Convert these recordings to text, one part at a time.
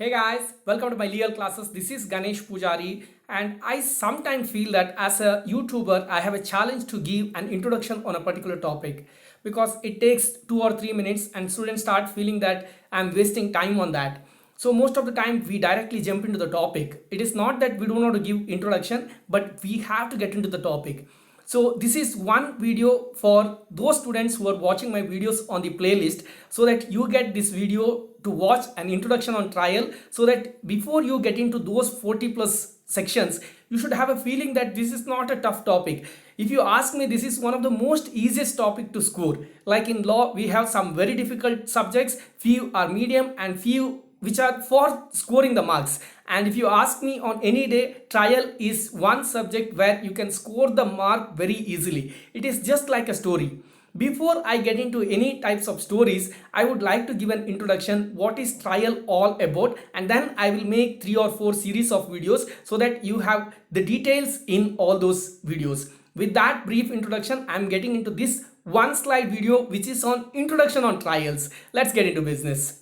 Hey guys, welcome to my legal classes. This is Ganesh Pujari, and I sometimes feel that as a YouTuber, I have a challenge to give an introduction on a particular topic because it takes 2 or 3 minutes and students start feeling that I'm wasting time on that. So most of the time we directly jump into the topic. It is not that we don't want to give introduction, but we have to get into the topic. So this is one video for those students who are watching my videos on the playlist, so that you get this video to watch an introduction on trial, so that before you get into those 40 plus sections, you should have a feeling that this is not a tough topic. If you ask me, this is one of the most easiest topic to score. Like in law, we have some very difficult subjects, few are medium and few which are for scoring the marks. And if you ask me, on any day, trial is one subject where you can score the mark very easily. It is just like a story. Before I get into any types of stories, I would like to give an introduction what is trial all about, and then I will make 3 or 4 series of videos so that you have the details in all those videos. With that brief introduction, I am getting into this one slide video which is on introduction on trials. Let's get into business.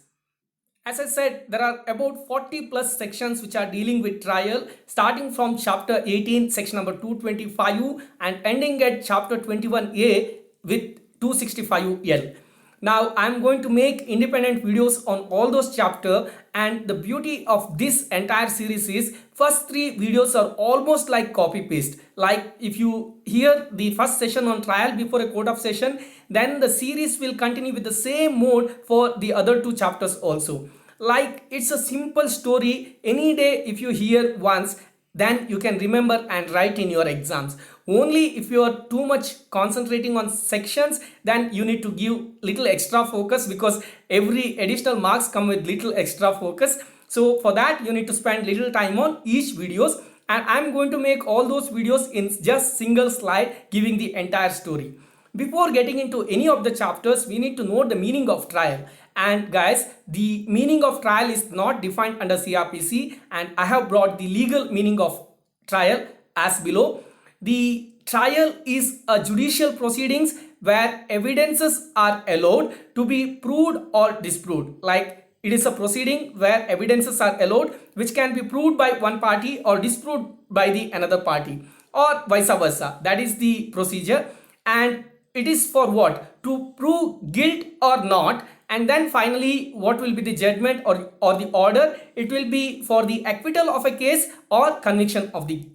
As I said, there are about 40 plus sections which are dealing with trial, starting from chapter 18, section number 225 and ending at chapter 21A with 265L. Now I am going to make independent videos on all those chapters, and the beauty of this entire series is first 3 videos are almost like copy paste. Like if you hear the first session on trial before a court of session, then the series will continue with the same mode for the other 2 chapters also. Like it's a simple story. Any day if you hear once, then you can remember and write in your exams. Only if you are too much concentrating on sections, then you need to give little extra focus, because every additional marks come with little extra focus. So for that you need to spend little time on each videos, and I'm going to make all those videos in just single slide giving the entire story. Before getting into any of the chapters, we need to know the meaning of trial. And guys, the meaning of trial is not defined under CrPC, and I have brought the legal meaning of trial as below. The trial is a judicial proceedings where evidences are allowed to be proved or disproved. Like it is a proceeding where evidences are allowed which can be proved by one party or disproved by the another party, or vice versa. That is the procedure, and it is for what? To prove guilt or not. And then finally, what will be the judgment or the order? It will be for the acquittal of a case or conviction of the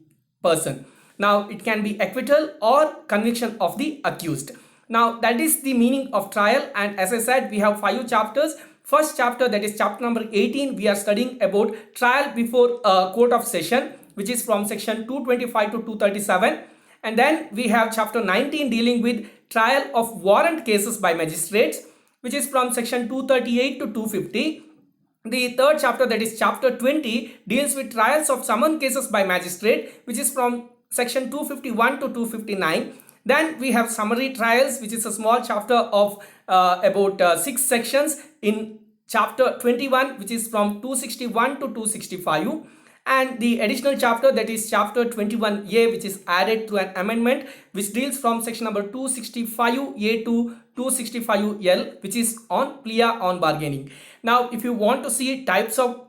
person. Now, it can be acquittal or conviction of the accused. Now, that is the meaning of trial. And as I said, we have 5 chapters. First chapter, that is chapter number 18, we are studying about trial before a court of session, which is from section 225 to 237. And then we have chapter 19 dealing with trial of warrant cases by magistrates, which is from section 238 to 250. The third chapter, that is chapter 20, deals with trials of summon cases by magistrate, which is from section 251 to 259. Then we have summary trials, which is a small chapter of about 6 sections in chapter 21, which is from 261 to 265. And the additional chapter, that is chapter 21A, which is added to an amendment, which deals from section number 265A to 265L, which is on plea on bargaining. Now, if you want to see types of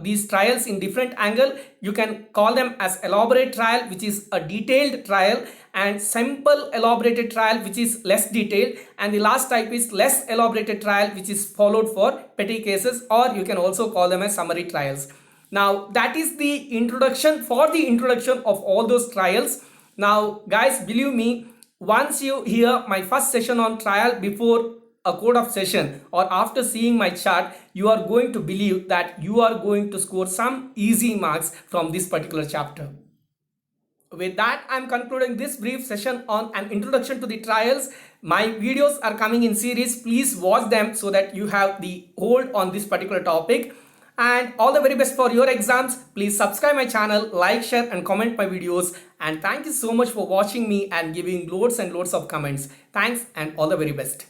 these trials in different angle, you can call them as elaborate trial, which is a detailed trial, and simple elaborated trial, which is less detailed, and the last type is less elaborated trial, which is followed for petty cases, or you can also call them as summary trials. Now that is the introduction for the introduction of all those trials. Now guys, believe me, once you hear my first session on trial before a court of session, or after seeing my chart, you are going to believe that you are going to score some easy marks from this particular chapter. With that, I am concluding this brief session on an introduction to the trials. My videos are coming in series. Please watch them so that you have the hold on this particular topic. And all the very best for your exams. Please subscribe my channel, like, share and comment my videos. And thank you so much for watching me and giving loads and loads of comments. Thanks and all the very best.